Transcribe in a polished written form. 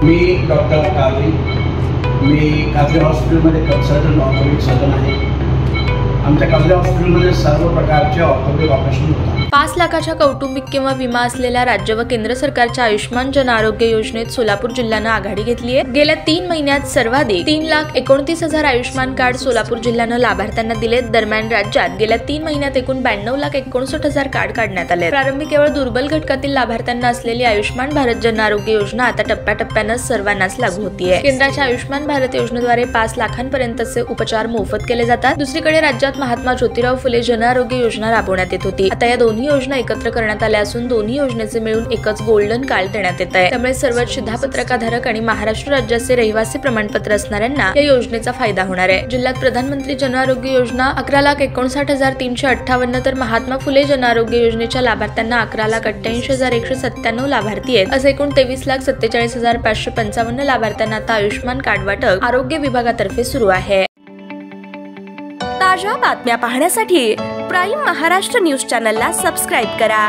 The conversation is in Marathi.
मी डॉक्टर कादरी, मी कादरी हॉस्पिटलमध्ये कन्सल्टंट ऑर्थोपेडिक सर्जन आहे। आमच्या कादरी हॉस्पिटलमध्ये सर्व प्रकारचे ऑर्थोपेडिक ऑपरेशन होतात। 5 लाखाच्या कौटुंबिक किंवा विमा असलेल्या राज्य व केंद्र सरकारच्या आयुष्मान जन आरोग्य योजनेत सोलापूर जिल्ह्यानं आघाडी घेतली आहे। गेल्या 3 महिन्यात सर्वाधिक 3,29,000 आयुष्मान कार्ड सोलापूर जिल्ह्यानं लाभार्थ्यांना दिले। दरम्यान राज्यात गेल्या 3 महिन्यात एकूण 92,59,000 कार्ड काढण्यात आले। प्रारंभी केवळ दुर्बल घटकातील लाभार्थ्यांना असलेली आयुष्मान भारत जन आरोग्य योजना आता टप्प्याटप्प्यानं सर्वांनाच लागू होतीये। केंद्राच्या आयुष्मान भारत योजनेद्वारे 5 लाखांपर्यंतचे उपचार मोफत केले जातात। दुसरीकडे राज्यात महात्मा ज्योतिराव फुले जन आरोग्य योजना राबवण्यात येत होती। आता या दोन्ही योजना एकत्र करण्यात आल्या असून दोन्ही योजनेचे मिळून एकच गोल्डन कार्ड देण्यात येत आहे। त्यामुळे सर्व शिधापत्रकाधारक आणि महाराष्ट्र राज्याचे रहिवासी प्रमाणपत्र असणाऱ्यांना या योजनेचा फायदा होणार आहे। जिल्ह्यात प्रधानमंत्री जन आरोग्य योजना 11,59,358 तर महात्मा फुले जन आरोग्य योजनेच्या लाभार्थ्यांना 11,88,197 लाभार्थी आहेत। असे एकूण 23,47,555 लाभार्थ्यांना आता आयुष्मान कार्ड वाटप आरोग्य विभागातर्फे सुरू आहे। ताज्या बातम्या पाहण्यासाठी प्राईम महाराष्ट्र न्यूज चॅनलला सबस्क्राईब करा।